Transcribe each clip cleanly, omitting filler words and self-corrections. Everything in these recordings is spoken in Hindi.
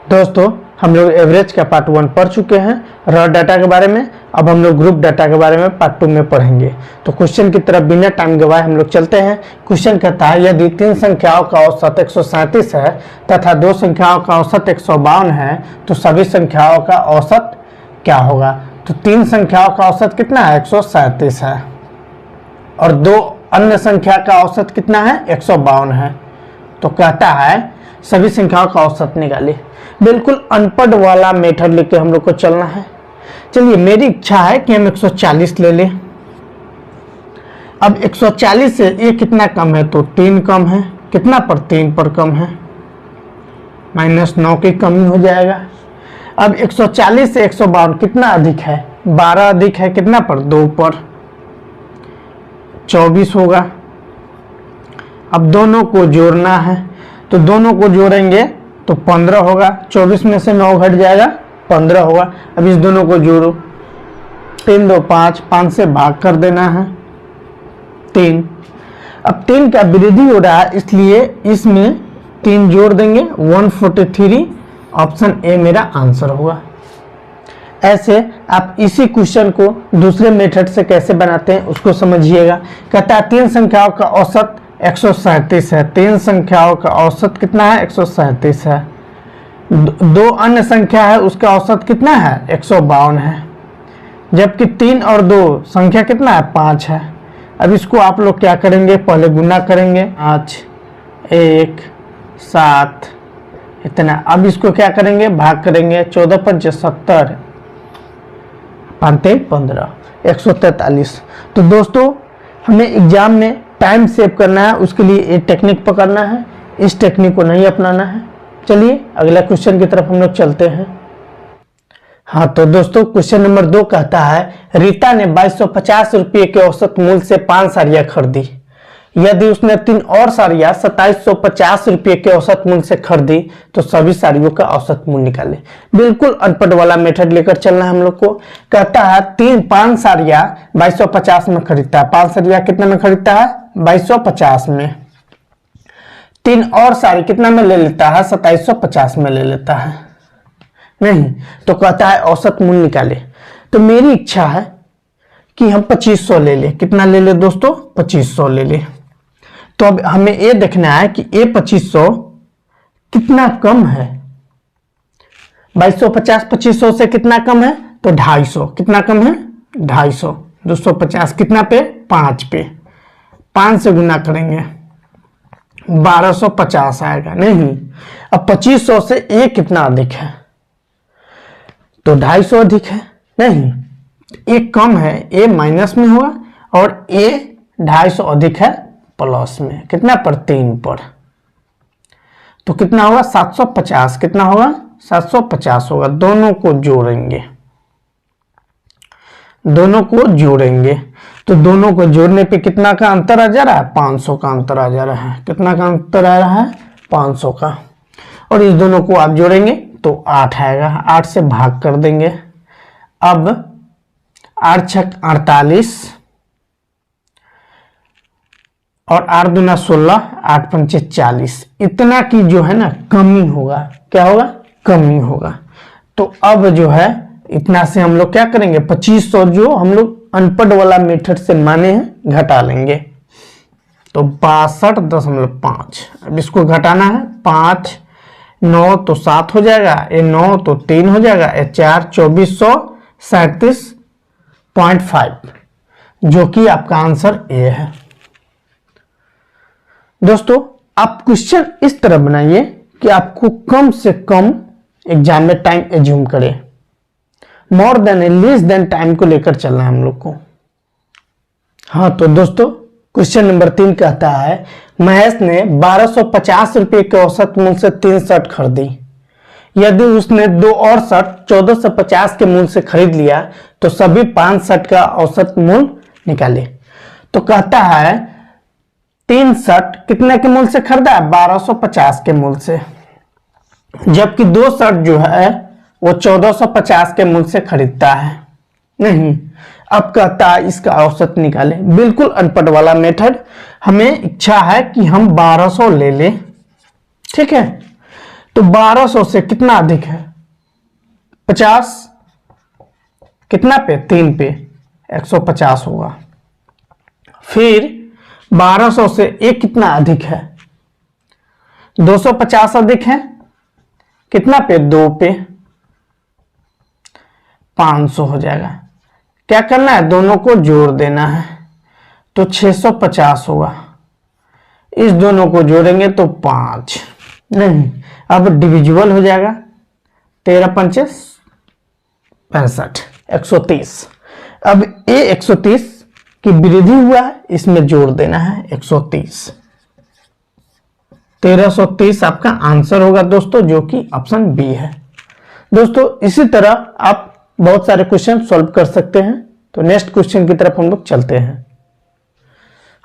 दोस्तों हम लोग एवरेज का पार्ट 1 पढ़ चुके हैं रॉ डाटा के बारे में। अब हम लोग ग्रुप डाटा के बारे में पार्ट 2 में पढ़ेंगे। तो क्वेश्चन की तरफ बिना टाइम गवाए हम लोग चलते हैं। क्वेश्चन कहता है यदि 3 संख्याओं का औसत 137 है तथा 2 संख्याओं का औसत 152 है तो सभी संख्याओं का औसत क्या होगा। तो 3 संख्याओं का औसत कितना है 137 है और 2 अन्य संख्या का औसत कितना है 152 है। तो कहता है सभी संख्याओं का औसत निकालिए। बिल्कुल अनपढ़ वाला मेथड लेके हम लोग को चलना है। चलिए मेरी इच्छा है कि हम 140 ले लें। अब 140 से ये कितना कम है तो 3 कम है। कितना पर 3 पर कम है, -9 की कमी हो जाएगा। अब 140 से 152 कितना अधिक है 12 अधिक है। कितना पर 2 पर 24 होगा। अब दोनों को जोड़ना है तो दोनों को जोड़ेंगे तो 15 होगा। 24 में से 9 घट जाएगा 15 होगा। अब इस दोनों को जोड़ो 3 2 5 5 से भाग कर देना है 3। अब 3 का वृद्धि हो रहा है इसलिए इसमें 3 जोड़ देंगे 143। ऑप्शन ए मेरा आंसर होगा। ऐसे आप इसी क्वेश्चन को दूसरे मेथड से कैसे बनाते हैं उसको समझिएगा। कहता है 3 संख्याओं का औसत 137 है। 3 संख्याओं का औसत कितना है 137 है। 2 अन्य संख्या है उसका औसत कितना है 152 है। जबकि 3 और 2 संख्या कितना है 5 है। अब इसको आप लोग क्या करेंगे पहले गुना करेंगे 5 1 7 इतना। अब इसको क्या करेंगे भाग करेंगे 14 5 70 5 15 143। तो दोस्तों हमें एग्जाम में टाइम सेव करना है उसके लिए ये टेक्निक पकड़ना है, इस टेक्निक को नहीं अपनाना है। चलिए अगला क्वेश्चन की तरफ हम लोग चलते हैं। हाँ तो दोस्तों क्वेश्चन नंबर 2 कहता है रीता ने 2250 रुपये के औसत मूल्य से 5 साड़ियां खरीदी। यदि उसने 3 और साड़ियां 2750 रुपये के औसत मूल्य से खरीदी तो सभी साड़ियों का औसत मूल्य निकाले। बिल्कुल अनपढ़ वाला मेथड लेकर चलना है हम लोग को। कहता है 5 साड़ियां 2250 में खरीदता है। 5 साड़ियां कितने में खरीदता है 2250 में। 3 और साड़ी कितना में ले लेता है 2750 में ले लेता है नहीं। तो कहता है औसत मूल्य निकाले। तो मेरी इच्छा है कि हम 2500 ले ले। कितना ले ले दोस्तों 2500 ले ले। तो अब हमें ये देखना है कि ये 2500 कितना कम है। 2250 2500 से कितना कम है तो 250। कितना कम है 250। 250 कितना पे 5 पे 5 से गुना करेंगे 1250 आएगा नहीं। अब 2500 से ए कितना अधिक है तो 250 अधिक है नहीं। ए कम है ए माइनस में होगा और ए 250 अधिक है प्लस में। कितना पर 3 पर तो कितना होगा 750। कितना होगा 750 होगा। दोनों को जोड़ेंगे तो दोनों को जोड़ने पे कितना का अंतर आ जा रहा है 500 का अंतर आ जा रहा है। कितना का अंतर आ रहा है 500 का। और इस दोनों को आप जोड़ेंगे तो 8 आएगा। 8 से भाग कर देंगे। अब 8 छक 48 और 8 दूना 16 8 पंचे 40। इतना की जो है ना कमी होगा। क्या होगा कमी होगा। तो अब जो है इतना से हम लोग क्या करेंगे 2500 जो हम लोग अनपढ़ वाला मेथड से माने हैं घटा लेंगे तो 62.5। अब इसको घटाना है 5 9 तो 7 हो जाएगा। ये 9 तो 3 हो जाएगा। ये 4 2437.5 जो कि आपका आंसर ए है। दोस्तों आप क्वेश्चन इस तरह बनाइए कि आपको कम से कम एग्जाम में टाइम एज्यूम करे। More than less than time को लेकर चलना है हम लोग को। हाँ तो दोस्तों क्वेश्चन नंबर 3 कहता है महेश ने 1250 रुपये के औसत मूल्य से 3 शर्ट खरीदी। यदि उसने 2 और शर्ट 1450 के मूल्य से खरीद लिया तो सभी 5 शर्ट का औसत मूल्य निकाले। तो कहता है 3 शर्ट कितने के मूल्य से खरीदा है 1250 के मूल्य से। जबकि 2 शर्ट जो है वो 1450 के मूल्य से खरीदता है नहीं। अब कहता है इसका औसत निकाले। बिल्कुल अनपढ़ वाला मेथड। हमें इच्छा है कि हम 1200 ले लें। ठीक है तो 1200 से कितना अधिक है? 50, कितना पे? 3 पे, 150 होगा। फिर 1200 से एक कितना अधिक है? 250 अधिक है, कितना पे? 2 पे, 500 हो जाएगा। क्या करना है? दोनों को जोड़ देना है, तो 650 होगा। इस दोनों को जोड़ेंगे तो 5 नहीं, अब डिविजिबल हो जाएगा। 13 पंचे 65, 130। अब ये 130 की वृद्धि हुआ है, इसमें जोड़ देना है 130। 1330 आपका आंसर होगा दोस्तों, जो कि ऑप्शन बी है। दोस्तों इसी तरह आप बहुत सारे क्वेश्चन सॉल्व कर सकते हैं। तो नेक्स्ट क्वेश्चन की तरफ हम लोग चलते हैं।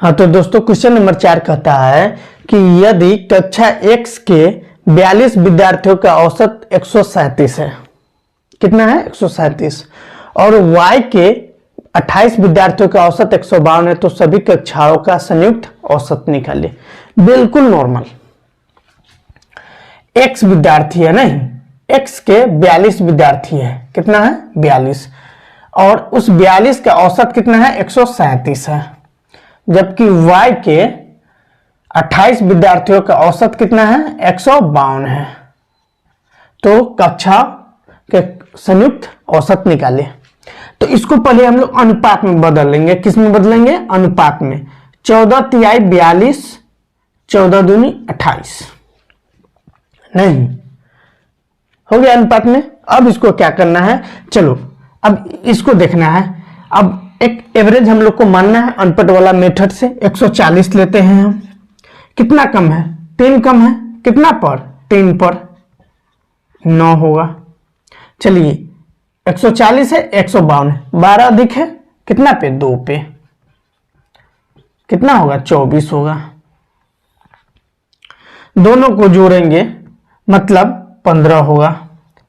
हाँ तो दोस्तों क्वेश्चन नंबर 4 कहता है कि यदि कक्षा X के 42 विद्यार्थियों का औसत 137 है, कितना है? 137, और Y के 28 विद्यार्थियों का औसत 152 है, तो सभी कक्षाओं का संयुक्त औसत निकालिए। बिल्कुल नॉर्मल, X विद्यार्थी है, नहीं, X के 42 विद्यार्थी है, कितना है? 42, और उस 42 का औसत कितना है? 137 है। जबकि Y के 28 विद्यार्थियों का औसत कितना है? 152 है। तो कक्षा के संयुक्त औसत निकाले। तो इसको पहले हम लोग अनुपात में बदल लेंगे। किस में बदलेंगे? अनुपात में। 14 तिहाई 42, 14 दूनी 28, नहीं हो गया अनुपात में। अब इसको क्या करना है? चलो अब इसको देखना है। अब एक एवरेज हम लोग को मानना है अनपढ़ वाला मेथड से। 140 लेते हैं हम। कितना कम है? 3 कम है, कितना पर? 3 पर, 9 होगा। चलिए 140 है, 152 है, 12 अधिक है, कितना पे? 2 पे, कितना होगा? 24 होगा। दोनों को जोड़ेंगे मतलब 15 होगा,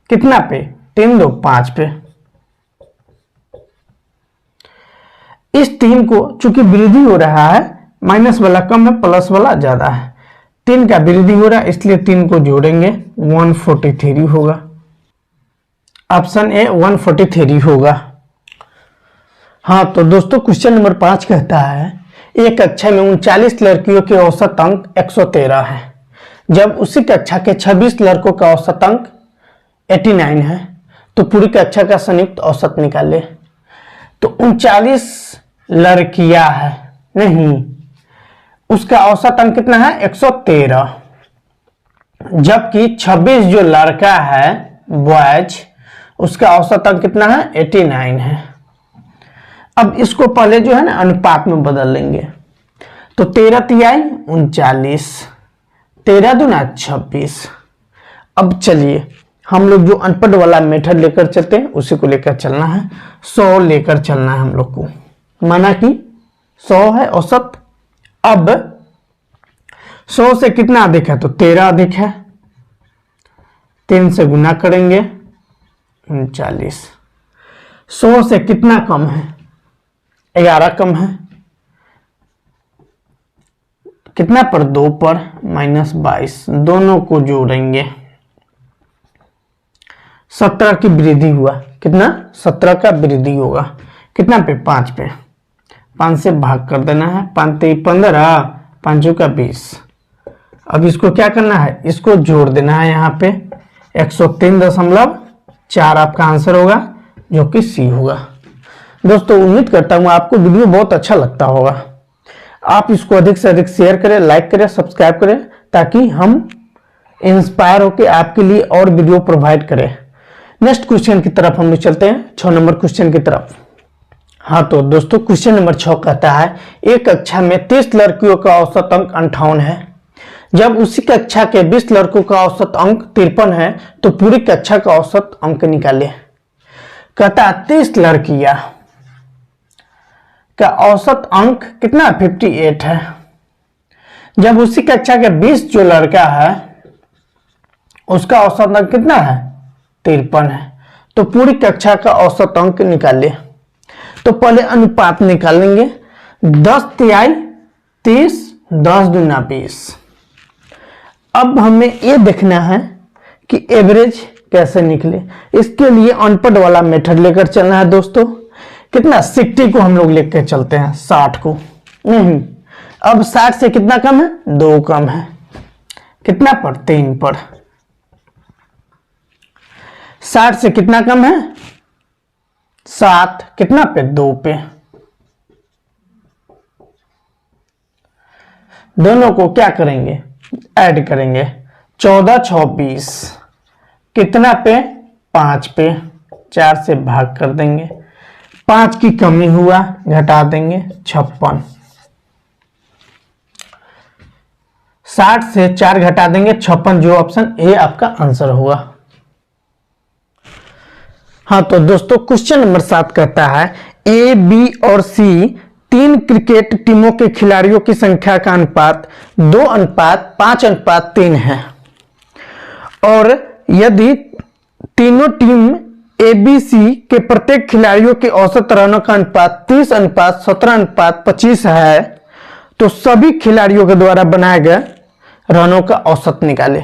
कितना पे? 3 2 5 पे। इस 3 को चूंकि वृद्धि हो रहा है, माइनस वाला कम है, प्लस वाला ज्यादा है, 3 का वृद्धि हो रहा है, इसलिए 3 को जोड़ेंगे 143 होगा। ऑप्शन ए 143 होगा। हाँ तो दोस्तों क्वेश्चन नंबर 5 कहता है एक कक्षा में 39 लड़कियों के औसत अंक 113 है, जब उसी कक्षा के 26 लड़कों का औसत अंक 89 है, तो पूरी कक्षा का संयुक्त औसत निकाले। तो 39 लड़कियां है, नहीं, उसका औसत अंक कितना है? 113, जबकि 26 जो लड़का है बॉयज, उसका औसत अंक कितना है? 89 है। अब इसको पहले जो है ना अनुपात में बदल लेंगे। तो 13 तिहाई 39, 13 दूना 26। अब चलिए हम लोग जो अनपढ़ वाला मेथड लेकर चलते हैं उसी को लेकर चलना है। 100 लेकर चलना है हम लोग को, माना कि 100 है औसत। अब 100 से कितना अधिक है? तो 13 अधिक है, 3 से गुना करेंगे 39। 100 से कितना कम है? 11 कम है, कितना पर? 2 पर, -22। दोनों को जोड़ेंगे, 17 की वृद्धि हुआ, कितना? 17 का वृद्धि होगा, कितना पे? 5 पे, 5 से भाग कर देना है, 5 3 15, 5 का 20। अब इसको क्या करना है? इसको जोड़ देना है यहाँ पे, 103.4 आपका आंसर होगा, जो कि सी होगा। दोस्तों उम्मीद करता हूँ आपको वीडियो बहुत अच्छा लगता होगा। आप इसको अधिक से अधिक शेयर करें, लाइक करें, सब्सक्राइब करें, ताकि हम इंस्पायर होकर आपके लिए और वीडियो प्रोवाइड करें। नेक्स्ट क्वेश्चन की तरफ हम लोग चलते हैं, 6 नंबर क्वेश्चन की तरफ। हाँ तो दोस्तों क्वेश्चन नंबर 6 कहता है एक कक्षा में 30 लड़कियों का औसत अंक 58 है, जब उसी कक्षा के 20 लड़कों का औसत अंक 53 है, तो पूरी कक्षा का औसत अंक निकाले। कहता है 30 लड़कियां का औसत अंक कितना? 58 है, जब उसी कक्षा के 20 जो लड़का है उसका औसत अंक कितना है? 53 है, तो पूरी कक्षा का औसत अंक निकाले। तो पहले अनुपात निकालेंगे। 10 तिहाई 30, 10 दूना 20। अब हमें ये देखना है कि एवरेज कैसे निकले। इसके लिए अनपढ़ वाला मेथड लेकर चलना है दोस्तों। कितना 60 को हम लोग लेकर चलते हैं, 60 को नहीं। अब 60 से कितना कम है, 2 कम है, कितना पर, 3 पर। 60 से कितना कम है, 7, कितना पे, 2 पे। दोनों को क्या करेंगे, ऐड करेंगे। 14 6 20, कितना पे, 5 पे। 4 से भाग कर देंगे, 5 की कमी हुआ, घटा देंगे, 56। 60 से 4 घटा देंगे, 56, जो ऑप्शन ए आपका आंसर होगा। हाँ तो दोस्तों क्वेश्चन नंबर 7 कहता है ए, बी और सी 3 क्रिकेट टीमों के खिलाड़ियों की संख्या का अनुपात 2:5:3 है और यदि तीनों टीम ए बी सी के प्रत्येक खिलाड़ियों के औसत रनों का अनुपात 30:17:25 है तो सभी खिलाड़ियों के द्वारा बनाए गए रनों का औसत निकाले।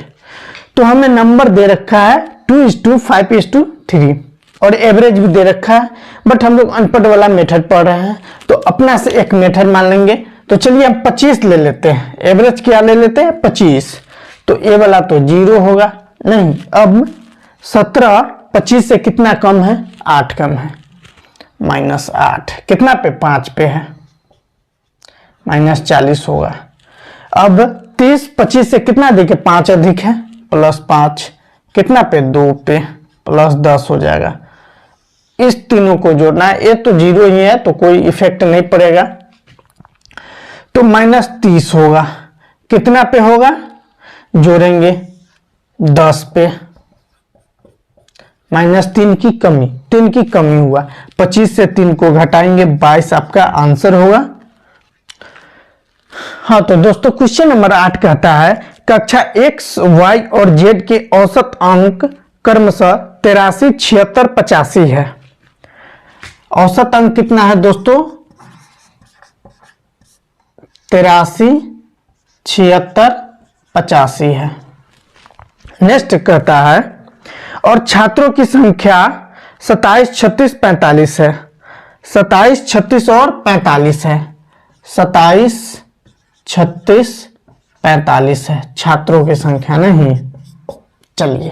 तो हमें नंबर दे रखा है 2:5:3 और एवरेज भी दे रखा है, बट हम लोग अनपढ़ वाला मेथड पढ़ रहे हैं तो अपना से एक मेथड मान लेंगे। तो चलिए हम 25 ले लेते हैं, एवरेज क्या ले लेते हैं, 25। तो ए वाला तो 0 होगा नहीं। अब 17, 25 से कितना कम है, 8 कम है, -8, कितना पे, 5 पे है, -40 होगा। अब 30, 25 से कितना देखिए, 5 अधिक है, +5, कितना पे, 2 पे, +10 हो जाएगा। इस तीनों को जोड़ना है, ये तो 0 ही है तो कोई इफेक्ट नहीं पड़ेगा। तो -30 होगा, कितना पे होगा, जोड़ेंगे 10 पे, -3 की कमी, 3 की कमी हुआ, 25 से 3 को घटाएंगे, 22 आपका आंसर होगा। हाँ तो दोस्तों क्वेश्चन नंबर 8 कहता है कक्षा x, y और z के औसत अंक क्रमशः 83, 76, 85 है। औसत अंक कितना है दोस्तों, 83, 76, 85 है। नेक्स्ट कहता है और छात्रों की संख्या 27, 36, 45 है। 27, 36 और 45 है, 27, 36, 45 है छात्रों की संख्या नहीं। चलिए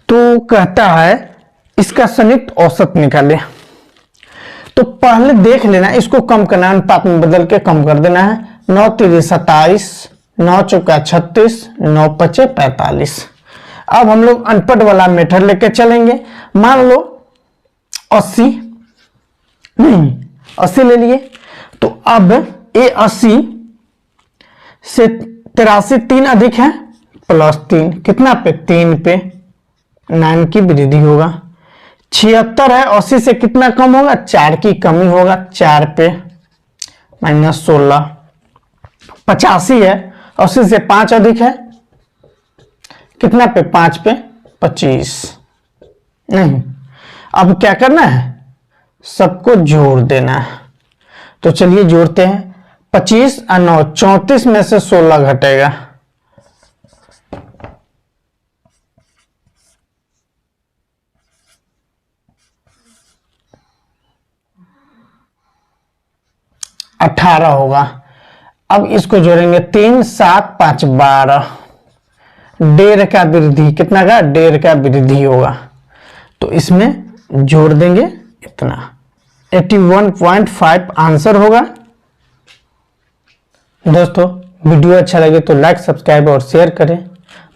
तो कहता है इसका संयुक्त औसत निकाले। तो पहले देख लेना, इसको कम करना, अनुपात में बदल के कम कर देना है। 9 3 27, 9 चौका 36, 9 5 45। अब हम लोग अनपढ़ वाला मेथड लेके चलेंगे। मान लो 80 नहीं, 80 ले लिए। तो अब ए 80 से 83, 3 अधिक है, +3, कितना पे, 3 पे, 9 की वृद्धि होगा। 76 है, 80 से कितना कम होगा, 4 की कमी होगा, 4 पे, -16। 85 है, 80 से 5 अधिक है, कितना पे, 5 पे, 25 नहीं। अब क्या करना है, सबको जोड़ देना है। तो चलिए जोड़ते हैं। 25 और 9, 34 में से 16 घटेगा, अठारह होगा। अब इसको जोड़ेंगे, 3 7 5 12, 1.5 का वृद्धि, कितना का, 1.5 का वृद्धि होगा। तो इसमें जोड़ देंगे इतना, 81.5 आंसर होगा। दोस्तों वीडियो अच्छा लगे तो लाइक, सब्सक्राइब और शेयर करें।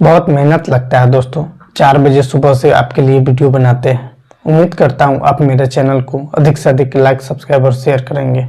बहुत मेहनत लगता है दोस्तों, 4 बजे सुबह से आपके लिए वीडियो बनाते हैं। उम्मीद करता हूं आप मेरे चैनल को अधिक से अधिक लाइक, सब्सक्राइब और शेयर करेंगे।